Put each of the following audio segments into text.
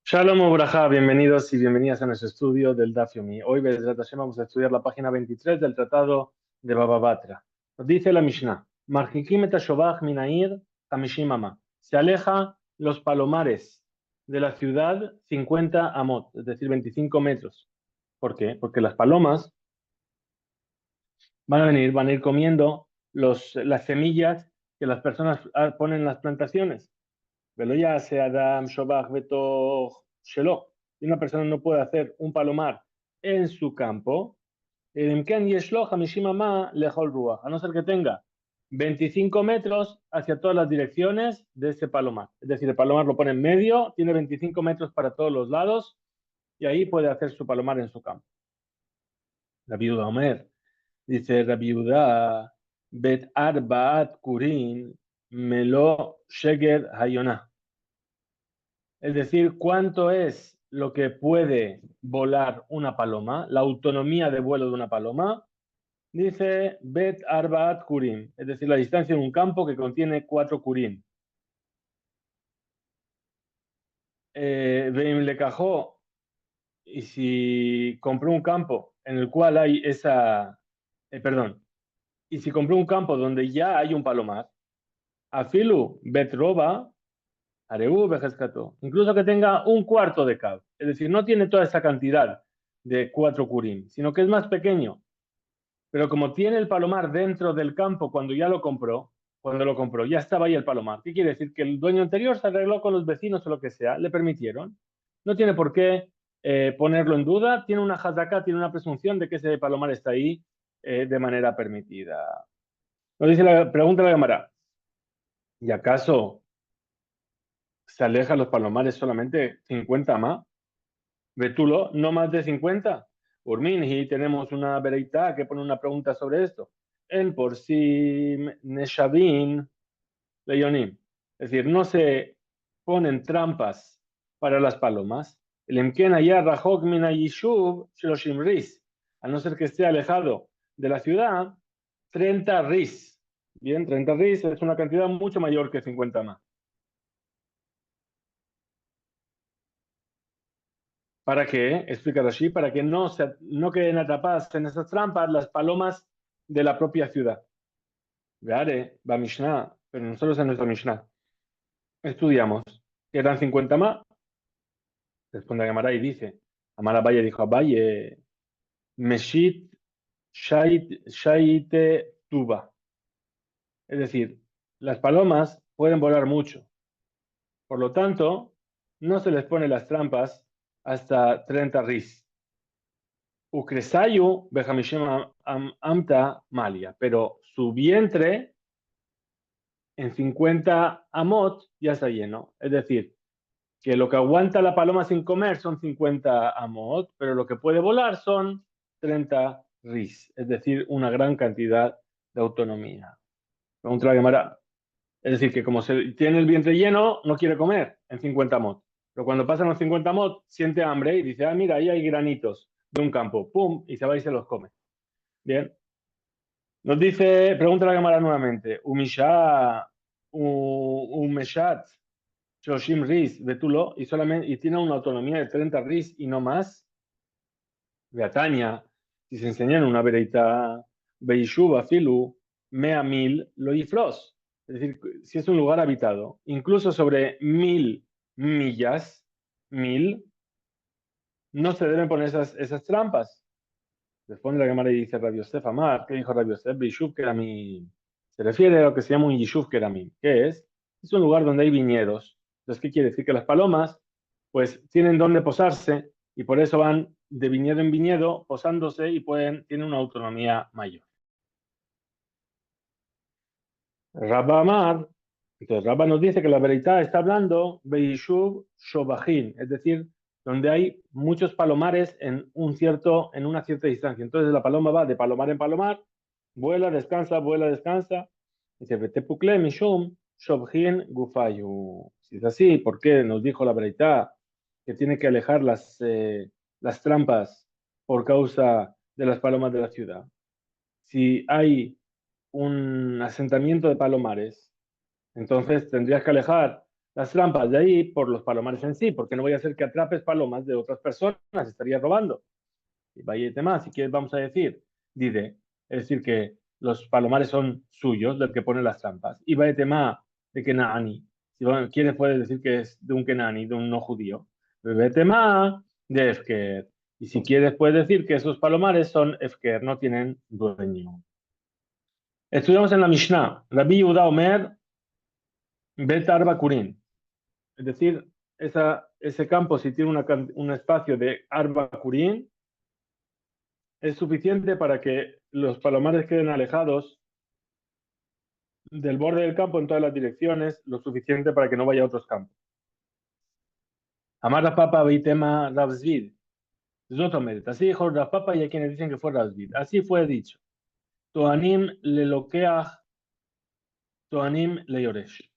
Shalom Ubrajá, bienvenidos y bienvenidas a nuestro estudio del Daf Yomi. Hoy, Bezrat Hashem, vamos a estudiar la página 23 del Tratado de Baba Batra. Nos dice la Mishnah: Marjikim et hashovach minair hamishim amah. Se aleja los palomares de la ciudad 50 amot, es decir, 25 metros. ¿Por qué? Porque las palomas van a ir comiendo las semillas que las personas ponen en las plantaciones. Velo ya sea Adam, Shobach, Beto, Shelo. Y una persona no puede hacer un palomar en su campo, a no ser que tenga 25 metros hacia todas las direcciones de ese palomar. Es decir, el palomar lo pone en medio, tiene 25 metros para todos los lados y ahí puede hacer su palomar en su campo. La viuda Omer dice: la viuda Bet Arbaat Kurin Melo Sheger Hayonah. Es decir, cuánto es lo que puede volar una paloma, la autonomía de vuelo de una paloma. Dice Bet Arbaat Kurim, es decir, la distancia en un campo que contiene 4 kurim. Veim le cajó, y si compró un campo en el cual hay perdón, y si compró un campo donde ya hay un palomar, Afilu Bet Roba, Areu Bejescato, incluso que tenga un cuarto de cab, es decir, no tiene toda esa cantidad de 4 kurim, sino que es más pequeño. Pero como tiene el palomar dentro del campo cuando lo compró, ya estaba ahí el palomar. ¿Qué quiere decir? Que el dueño anterior se arregló con los vecinos o lo que sea, le permitieron. No tiene por qué ponerlo en duda, tiene una hazaká, tiene una presunción de que ese palomar está ahí de manera permitida. Nos dice la pregunta de la Gemara: ¿y acaso se alejan los palomares solamente 50 más? Betulo, no más de 50. Urminhi, tenemos una vereita que pone una pregunta sobre esto. En por si Neshavin Leonim. Es decir, no se ponen trampas para las palomas. El Emken allá Rajok Mina Yishuv Shiloshim Ris. A no ser que esté alejado de la ciudad, 30 ris. Bien, 30 ris es una cantidad mucho mayor que 50 más. ¿Para qué? Explica así, para que no queden atrapadas en esas trampas las palomas de la propia ciudad. Veare, va Mishnah, pero nosotros en nuestra Mishnah estudiamos que eran 50 más. Responde a Gamara y dice: Amar Abaye dijo a Abaye, Meshit Shaite Tuba. Es decir, las palomas pueden volar mucho. Por lo tanto, no se les pone las trampas hasta 30 ris. Ukresayu Behamishim Amta Malia, pero su vientre en 50 amot ya está lleno. Es decir, que lo que aguanta la paloma sin comer son 50 amot, pero lo que puede volar son 30 ris, es decir, una gran cantidad de autonomía. Pregunta la Gemara. Es decir, que como se tiene el vientre lleno, no quiere comer en 50 amot. Pero cuando pasan los 50 amot, siente hambre y dice: ah, mira, ahí hay granitos de un campo. Pum, y se va y se los come. Bien. Nos dice, pregunta la cámara nuevamente: Umisha, Umeshat, Shoshim Ris, Betulo, y tiene una autonomía de 30 Ris y no más. Beatania, si se enseñan una vereita, Beishuba, Filu, Mea Mil, Loiflos. Es decir, si es un lugar habitado, incluso sobre 1000 millas, 1000, no se deben poner esas trampas. Responde la cámara y dice Rabbi Yosef Amar. ¿Qué dijo Rabbi Yosef? Bishuf Keramim. Se refiere a lo que se llama un Yishuv Keramim. ¿Qué es? Es un lugar donde hay viñedos. Entonces, ¿qué quiere decir? Que las palomas, pues, tienen donde posarse y por eso van de viñedo en viñedo posándose y tienen una autonomía mayor. Rabba Amar, entonces Rabba nos dice que la veredad está hablando de Yishuv Shobajin, es decir, donde hay muchos palomares en una cierta distancia. Entonces la paloma va de palomar en palomar, vuela, descansa. Dice: Vetepukle Mishum Shobjin Gufayu. Si es así, ¿por qué nos dijo la veredad que tiene que alejar las trampas por causa de las palomas de la ciudad? Si hay un asentamiento de palomares, entonces tendrías que alejar las trampas de ahí por los palomares en sí, porque no voy a hacer que atrapes palomas de otras personas, estaría robando. Y vaya tema, si quieres vamos a decir, dide, es decir, que los palomares son suyos, del que pone las trampas. Y vaya tema de Kenani. Si quieres puedes decir que es de un Kenani, de un no judío. Vaya tema de Efker. Y si quieres puedes decir que esos palomares son Efker, no tienen dueño. Estudiamos en la Mishnah. Rabbi Yehuda Omer, Bet Arba Kurin. Es decir, ese campo, si tiene un espacio de Arba Kurin, es suficiente para que los palomares queden alejados del borde del campo en todas las direcciones, lo suficiente para que no vaya a otros campos. Amar la papa veitema Ravzvid. Zotomet. Así dijo la papa y hay quienes dicen que fue Ravzvid. Así fue dicho. Toanim le lokeach, toanim le yoresh.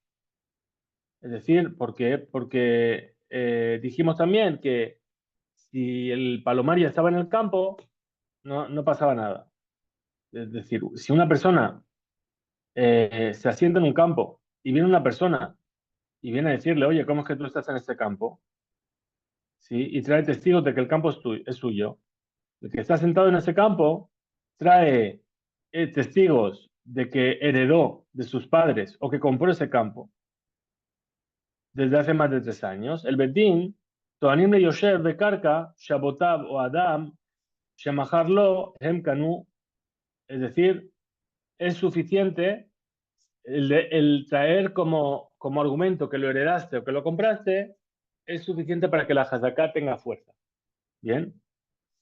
Es decir, ¿por qué? Porque dijimos también que si el palomar ya estaba en el campo, no pasaba nada. Es decir, si una persona se asienta en un campo y viene una persona y viene a decirle, oye, ¿cómo es que tú estás en este campo? ¿Sí? Y trae testigos de que el campo es suyo. El que está sentado en ese campo trae testigos de que heredó de sus padres o que compró ese campo desde hace más de 3 años. El Bedín, Toanim le Yoshev Bekarka, Shabotab o Adam, Shemaharlo, Hem Kanu, es decir, es suficiente el traer como argumento que lo heredaste o que lo compraste, es suficiente para que la Hazaká tenga fuerza. Bien,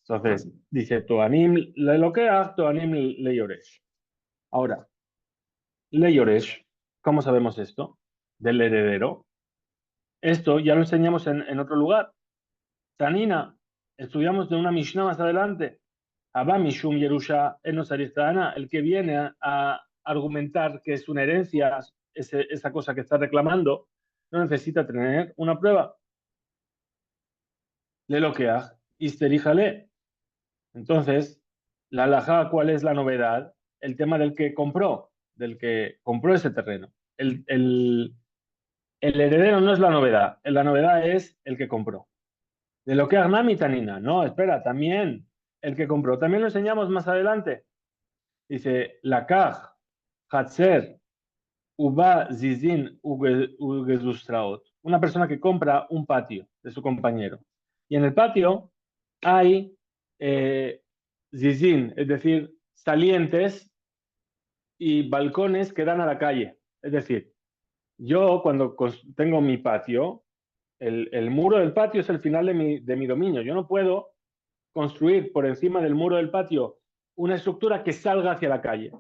entonces dice Toanim le lokeach, Toanim le yoresh. Ahora, le yoresh, ¿cómo sabemos esto? Del heredero. Esto ya lo enseñamos en otro lugar. Tanina, estudiamos de una Mishnah más adelante. Abba Mishum Yerusha Enosaristana, el que viene a argumentar que es una herencia, esa cosa que está reclamando, no necesita tener una prueba. Le lokeach, histeríjale. Entonces, la halajá, ¿cuál es la novedad? El tema del que compró ese terreno. El heredero no es la novedad es el que compró. De lo que Arnami Tanina, no, espera, también el que compró, también lo enseñamos más adelante. Dice, la kaj, Hatzer, Uba, Zizin, Ugezustraot. Una persona que compra un patio de su compañero. Y en el patio hay Zizin, es decir, salientes y balcones que dan a la calle. Es decir, yo cuando tengo mi patio, el muro del patio es el final de mi dominio. Yo no puedo construir por encima del muro del patio una estructura que salga hacia la calle.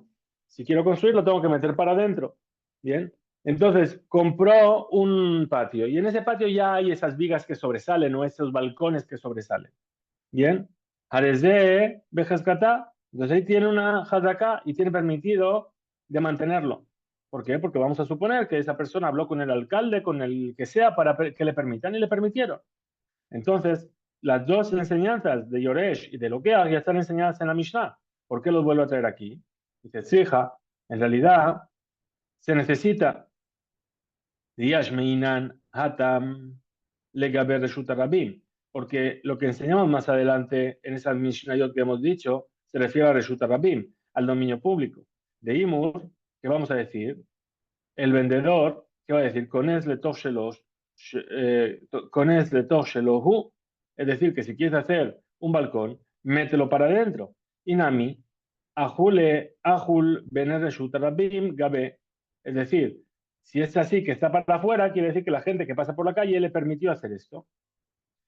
Si quiero construir, lo tengo que meter para adentro. Bien. Entonces, compró un patio y en ese patio ya hay esas vigas que sobresalen o esos balcones que sobresalen. Bien. Harezé, Bejascatá. Entonces ahí tiene una Hazaká y tiene permitido de mantenerlo. ¿Por qué? Porque vamos a suponer que esa persona habló con el alcalde, con el que sea, para que le permitan y le permitieron. Entonces, las dos enseñanzas de Yoresh y de Lokeach ya están enseñadas en la Mishnah. ¿Por qué los vuelvo a traer aquí? Dice, fija, en realidad se necesita Diyash Meinan Hatam Legaber Reshut Rabim, porque lo que enseñamos más adelante en esas Mishnayot que hemos dicho se refiere a Reshut Rabim, al dominio público. De Imur, ¿qué vamos a decir? El vendedor, ¿qué va a decir? Con es le shelohu, es decir, que si quieres hacer un balcón, mételo para adentro. Inami, ahul bener reshut rabim gabe, es decir, si es así que está para afuera, quiere decir que la gente que pasa por la calle le permitió hacer esto.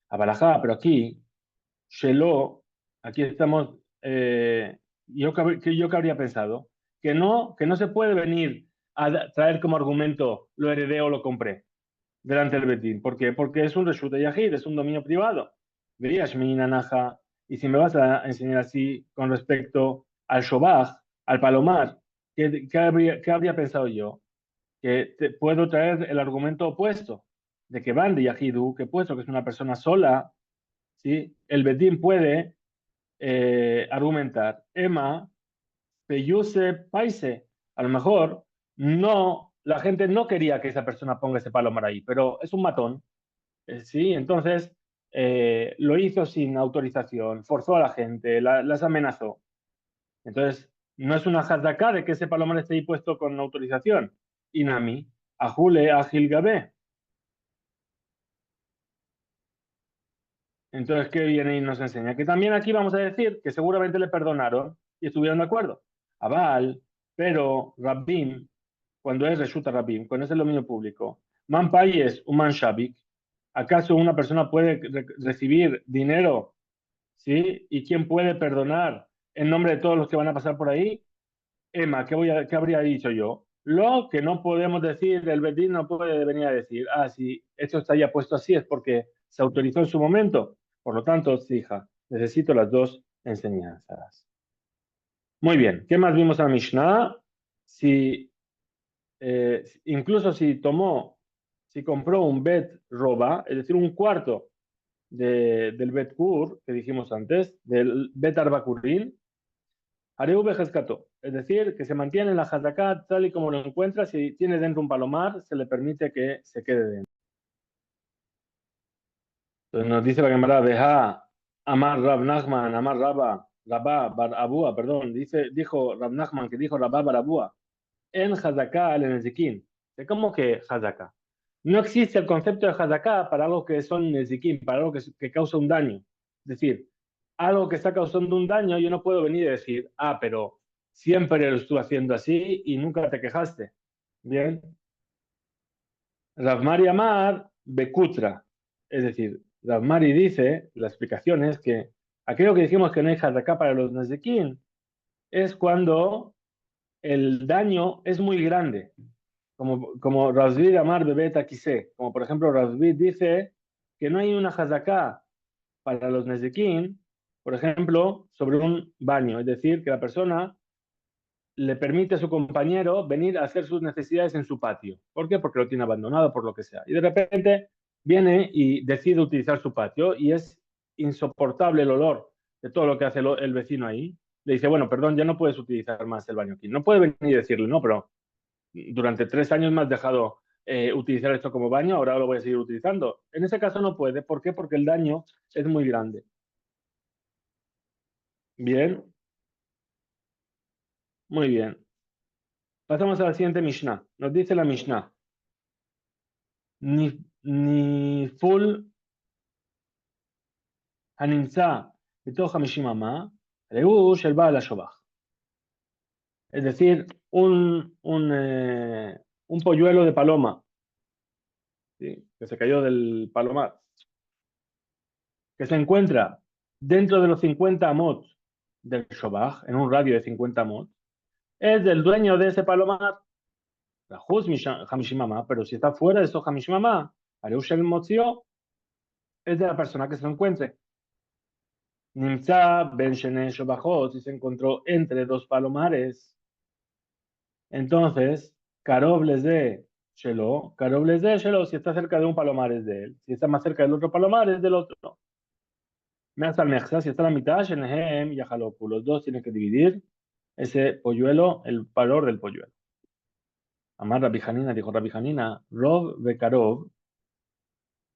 Abalajá, pero aquí, shelo, aquí estamos, yo que habría pensado, que no se puede venir a traer como argumento lo heredé o lo compré delante del Betín. ¿Por qué? Porque es un reshut yahid, es un dominio privado. Verías mi nanaja, y si me vas a enseñar así con respecto al shobaj, al palomar, qué habría pensado yo? Que puedo traer el argumento opuesto, de que van de yahidu, que puesto que es una persona sola, ¿sí? El Betín puede argumentar, Emma, Peyuse Paise, a lo mejor no la gente no quería que esa persona ponga ese palomar ahí, pero es un matón, ¿sí? Entonces lo hizo sin autorización, forzó a la gente, las amenazó. Entonces, no es una hazaka de que ese palomar esté ahí puesto con autorización. Inami, ajule, agil gabé. Entonces, ¿qué viene y nos enseña? Que también aquí vamos a decir que seguramente le perdonaron y estuvieron de acuerdo. Abal, pero Rabbim, cuando es Reshuta Rabbim, cuando es el dominio público, man payes, un man shabik, ¿acaso una persona puede recibir dinero? ¿Sí? ¿Y quién puede perdonar en nombre de todos los que van a pasar por ahí? Emma, ¿qué habría dicho yo? Lo que no podemos decir, el Bedín no puede venir a decir, si esto está ya puesto así es porque se autorizó en su momento. Por lo tanto, hija, necesito las dos enseñanzas. Muy bien, ¿qué más vimos en la Mishnah? Si, incluso si compró un Bet Roba, es decir, un cuarto del Bet Kur, que dijimos antes, del Bet Arbakurin, Areu Bejescato, es decir, que se mantiene en la Hazakat tal y como lo encuentra. Si tiene dentro un palomar, se le permite que se quede dentro. Entonces nos dice la Gemara, Beha, Amar Rab Nachman, Amar Rabba Bar Abua, perdón, dijo Rab Nachman que dijo Rabba Bar Abua, en Hazaká al Nezikin. ¿Cómo que Hazaká? No existe el concepto de Hazaká para algo que son Nezikin, para algo que causa un daño. Es decir, algo que está causando un daño, yo no puedo venir y decir, pero siempre lo estuve haciendo así y nunca te quejaste. Bien. Ravmari Amar Bekutra. Es decir, Ravmari dice, la explicación es que aquello que dijimos que no hay Hazaká para los Nezikin es cuando el daño es muy grande. Como Razvid Amar Bebet Akise, como por ejemplo Razvid dice que no hay una hazaká para los nezikin, por ejemplo, sobre un baño, es decir, que la persona le permite a su compañero venir a hacer sus necesidades en su patio. ¿Por qué? Porque lo tiene abandonado, por lo que sea. Y de repente viene y decide utilizar su patio y es insoportable el olor de todo lo que hace el vecino ahí. Le dice, bueno, perdón, ya no puedes utilizar más el baño aquí. No puede venir y decirle, no, pero durante 3 años me has dejado utilizar esto como baño, ahora lo voy a seguir utilizando. En ese caso no puede. ¿Por qué? Porque el daño es muy grande. Bien, muy bien. Pasamos a la siguiente Mishnah. Nos dice la Mishnah. Ni full הנמצא בתוך 50 אמה, ראו של בעל השובח. Es decir, un polluelo de paloma, ¿sí? Que se cayó del palomar, que se encuentra dentro de los 50 amot del Shobaj, en un radio de 50 amot, es del dueño de ese palomar, la Juz Hamishimama, pero si está fuera de esos Hamishimama, Areushel Motzio, es de la persona que se lo encuentre. Nimza Ben Shene Shobajot, si se encontró entre dos palomares, entonces, Karov les de Shelo, si está cerca de un palomar es de él, si está más cerca del otro palomar es del otro. Me hasta el Mejza, si está a la mitad, Shenehem y Ajaloku, los dos tienen que dividir ese polluelo, el valor del polluelo. Amar Rabbi Hanina, dijo Rabbi Hanina, Rov Bekarov,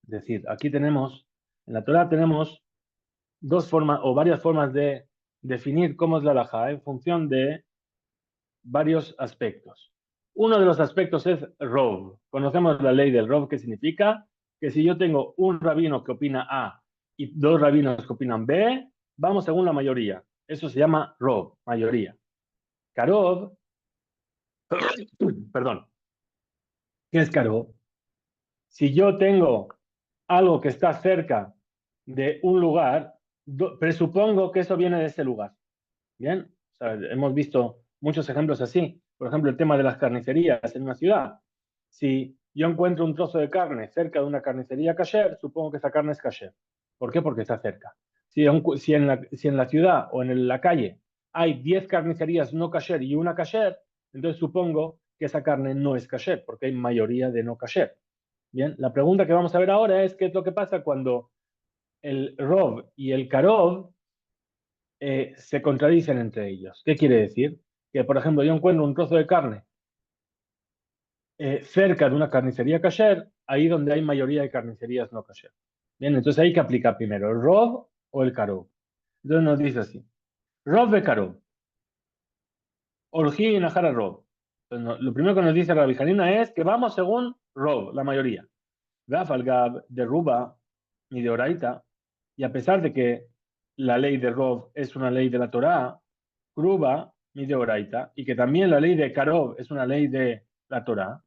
es decir, aquí tenemos, en la Torah tenemos dos formas o varias formas de definir cómo es la halajá en función de varios aspectos. Uno de los aspectos es Rov. Conocemos la ley del Rov, que significa que si yo tengo un rabino que opina A y dos rabinos que opinan B, vamos según la mayoría. Eso se llama Rov, mayoría. Karov, perdón, ¿qué es Karov? Si yo tengo algo que está cerca de un lugar, presupongo que eso viene de ese lugar. Bien, o sea, hemos visto muchos ejemplos así. Por ejemplo, el tema de las carnicerías en una ciudad. Si yo encuentro un trozo de carne cerca de una carnicería kasher, supongo que esa carne es kasher. ¿Por qué? Porque está cerca. Si en la ciudad o en la calle hay 10 carnicerías no kasher y una kasher, entonces supongo que esa carne no es kasher, porque hay mayoría de no kasher. Bien, la pregunta que vamos a ver ahora es qué es lo que pasa cuando el Rov y el Karov se contradicen entre ellos. ¿Qué quiere decir? Que, por ejemplo, yo encuentro un trozo de carne cerca de una carnicería kasher, ahí donde hay mayoría de carnicerías no kasher. Bien, entonces hay que aplicar primero el Rov o el Karov. Entonces nos dice así, Rov ve Karov, Orji y Nahara Rov. Entonces, lo primero que nos dice Rabbi Hanina es que vamos según Rov, la mayoría. Gaf al Gab de Ruba y de Oraita, y a pesar de que la ley de Rov es una ley de la Torá, Ruba y de Oraita, y que también la ley de Karov es una ley de la Torá,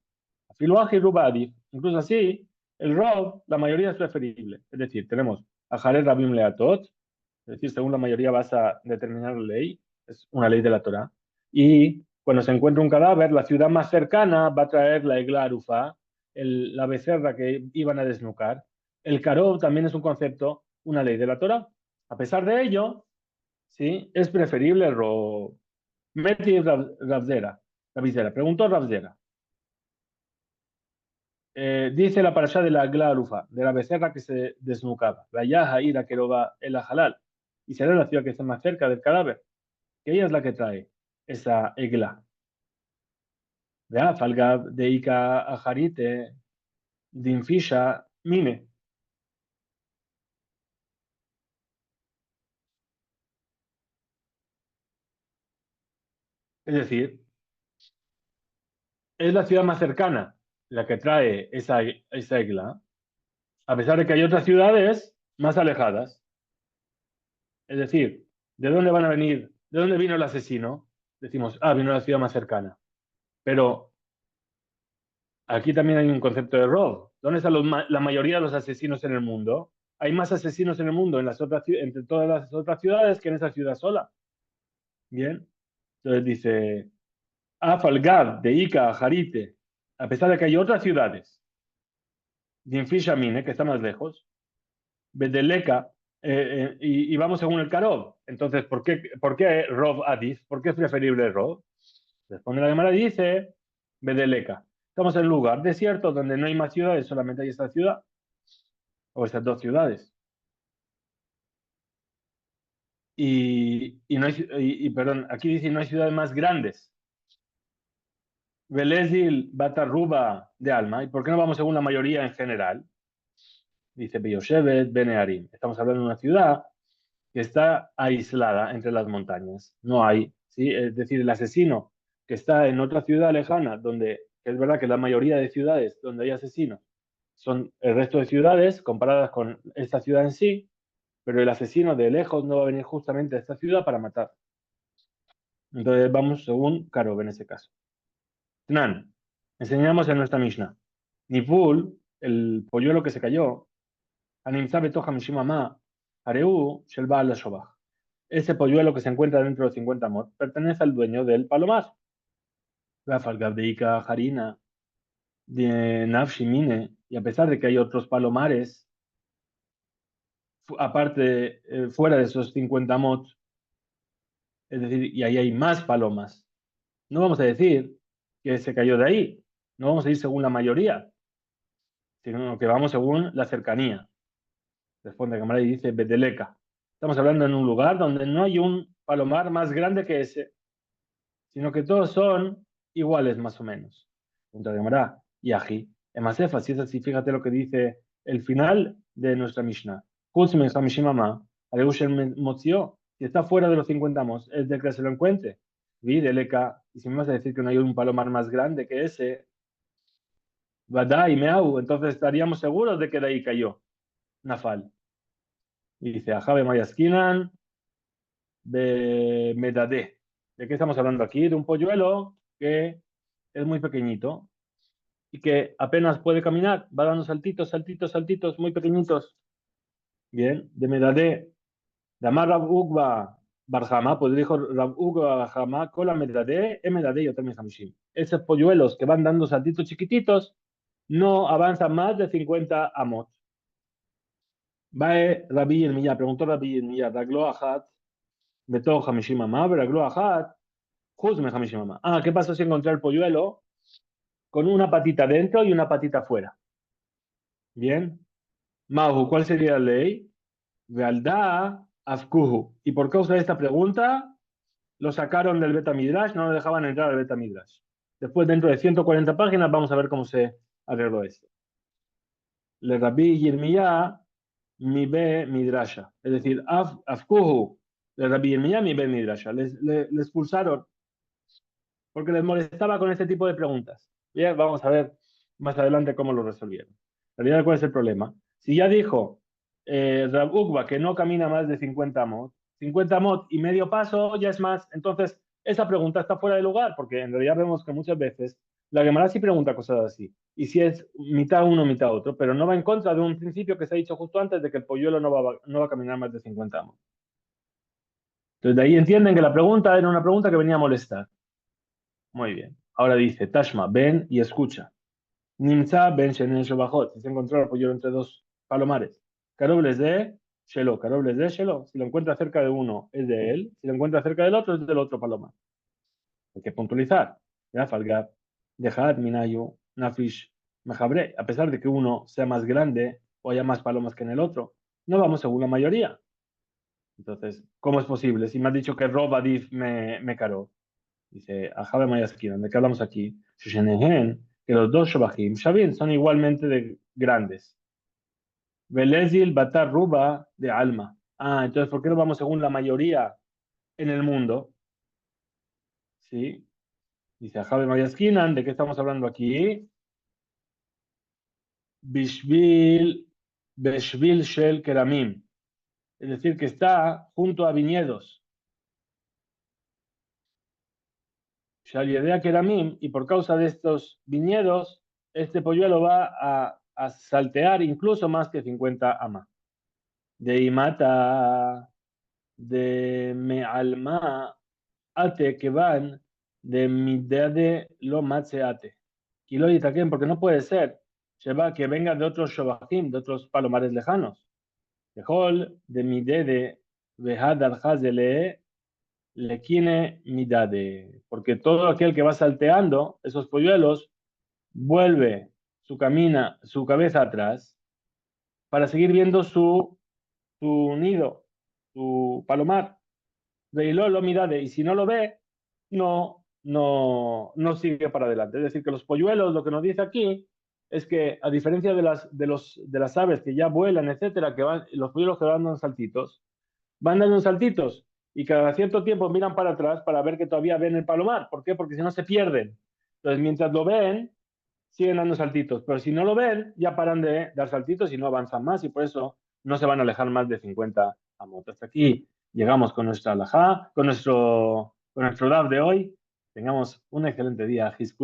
Filoaj y Ruba Adif, incluso así, el Rov, la mayoría es preferible. Es decir, tenemos a Jared Rabim Leatot, es decir, según la mayoría vas a determinar la ley, es una ley de la Torá, y cuando se encuentra un cadáver, la ciudad más cercana va a traer la Egla Arufa, la becerra que iban a desnucar. El Karov también es un concepto, una ley de la Torá. A pesar de ello, ¿sí? Es preferible el Rov. Meti Rabzera, preguntó Rabzera. Dice la parasha de la Agla Arufa, de la becerra que se desnucaba. Vaya ira que va el halal. Y será la ciudad que esté más cerca del cadáver, que ella es la que trae esa egla. Vea, falga de Ika Ajarite, Dinfisha, Mine. Es decir, es la ciudad más cercana la que trae esa egla, a pesar de que hay otras ciudades más alejadas. Es decir, ¿de dónde van a venir? ¿De dónde vino el asesino? Decimos, vino de la ciudad más cercana. Pero aquí también hay un concepto de robo. ¿Dónde están la mayoría de los asesinos en el mundo? Hay más asesinos en el mundo en entre todas las otras ciudades que en esa ciudad sola. Bien. Entonces dice, Afalgad, de Ica, Jarite, a pesar de que hay otras ciudades, Dinfishamine, que está más lejos, Bedeleka, y vamos según el Karov. Entonces, ¿por qué Rov Adif? ¿Por qué es preferible Rov? Responde la Gemara y dice, Bedeleka. Estamos en un lugar desierto donde no hay más ciudades, solamente hay esta ciudad, o estas dos ciudades. No hay, perdón, aquí dice no hay ciudades más grandes. Belezil, Batarruba de Alma. ¿Y por qué no vamos según la mayoría en general? Dice Beyoshevet, Benearim. Estamos hablando de una ciudad que está aislada entre las montañas. No hay, ¿sí? Es decir, el asesino que está en otra ciudad lejana, donde es verdad que la mayoría de ciudades donde hay asesinos son el resto de ciudades comparadas con esta ciudad en sí, pero el asesino de lejos no va a venir justamente a esta ciudad para matar. Entonces vamos según Karov en ese caso. Tnan, enseñamos en nuestra Mishnah. Nipul, el polluelo que se cayó, Animza betoja mishimama, Areu, shel baal shobach. Ese polluelo que se encuentra dentro de 50 mot pertenece al dueño del palomar. Rafal Gabdeika Harina, de Nafshimine, y a pesar de que hay otros palomares, aparte, fuera de esos 50 mot, es decir, y ahí hay más palomas, no vamos a decir que se cayó de ahí, no vamos a ir según la mayoría, sino que vamos según la cercanía. Responde Gamara y dice Bedeleca. Estamos hablando en un lugar donde no hay un palomar más grande que ese, sino que todos son iguales más o menos. Punto de Gamara y Aji. En Masefa, si es así, fíjate lo que dice el final de nuestra Mishnah. Si está fuera de los 50 amos, es de que se lo encuentre. Videleca, y si me vas a decir que no hay un palomar más grande que ese, Badai, Meau, entonces estaríamos seguros de que de ahí cayó Nafal. Y dice, Ajabe Mayaskinan, de Medadé. ¿De qué estamos hablando aquí? De un polluelo que es muy pequeñito y que apenas puede caminar, va dando saltitos, saltitos, saltitos muy pequeñitos. Bien, de Medadé. Damar Rab Ugba Barjama, pues dijo Rab Ugba Barjama, con la Medadé, Medadé y también Hamishim. Esos polluelos que van dando saltitos chiquititos no avanzan más de 50 amos. Vae Rabbi Yirmiyah, preguntó Rabbi Yirmiyah, Raglo Ajat, Beto Hamishim Amá, Raglo Ajat, Juzme Hamishim Amá. ¿Qué pasó si encontré el polluelo con una patita dentro y una patita fuera? Bien. Mahu, ¿cuál sería la ley? Vealdá Afkuhu. Y por causa de esta pregunta, lo sacaron del Beta Midrash, no lo dejaban entrar al Beta Midrash. Después, dentro de 140 páginas, vamos a ver cómo se arregló esto. Le Rabbi Yirmiyah mi be midrasha. Es decir, afkuhu le Rabbi Yirmiyah mi be midrasha. Les expulsaron porque les molestaba con este tipo de preguntas. Bien, vamos a ver más adelante cómo lo resolvieron. En realidad, ¿cuál es el problema? Si ya dijo Rab Ukba que no camina más de 50 mot y medio paso ya es más, entonces esa pregunta está fuera de lugar, porque en realidad vemos que muchas veces la Gemara sí pregunta cosas así, y si es mitad uno, mitad otro, pero no va en contra de un principio que se ha dicho justo antes de que el polluelo no va a caminar más de 50 mot. Entonces de ahí entienden que la pregunta era una pregunta que venía a molestar. Muy bien. Ahora dice, Tashma, ven y escucha. Nimza ben shenen shobajot. Si se encontró el polluelo entre dos palomares. Carobles de Shelo. Carobles de Shelo. Si lo encuentra cerca de uno, es de él. Si lo encuentra cerca del otro, es del otro palomar. Hay que puntualizar. Ya, Falgab. Dejad minayu nafish mejabre. A pesar de que uno sea más grande o haya más palomas que en el otro, no vamos según la mayoría. Entonces, ¿cómo es posible? Si me has dicho que Rob Adif me caró. Dice, Ajabe Mayaskin, ¿de qué hablamos aquí? Shushenehen, que los dos Shobajim, Shavin, son igualmente grandes. Belezil Batar Ruba de Alma. Ah, entonces, ¿por qué no vamos según la mayoría en el mundo? Sí. Dice, Ajabe Mayaskinan, ¿de qué estamos hablando aquí? Bishvil, Beshvil Shel Keramim. Es decir, que está junto a viñedos. Shaliedea Keramim, y por causa de estos viñedos, este polluelo va a saltear incluso más que 50 amas. De Imata, de Mealma, Ate, que van de Midade lo Matseate. Y lo Itaquén, porque no puede ser que venga de otros Shobachim, de otros palomares lejanos. Dejol de Midede, Vehadar Hazele, Lequine Midade. Porque todo aquel que va salteando esos polluelos vuelve su cabeza atrás para seguir viendo su nido, su palomar. Veiló lo mirade, y si no lo ve, no sigue para adelante. Es decir, que los polluelos, lo que nos dice aquí, es que a diferencia de las aves que ya vuelan, etcétera, los polluelos que van dando saltitos, van dando saltitos y cada cierto tiempo miran para atrás para ver que todavía ven el palomar. ¿Por qué? Porque si no se pierden. Entonces, mientras lo ven, siguen dando saltitos, pero si no lo ven, ya paran de dar saltitos y no avanzan más y por eso no se van a alejar más de 50 amot. Hasta aquí llegamos con nuestra alajá, con nuestro DAF de hoy. Tengamos un excelente día. His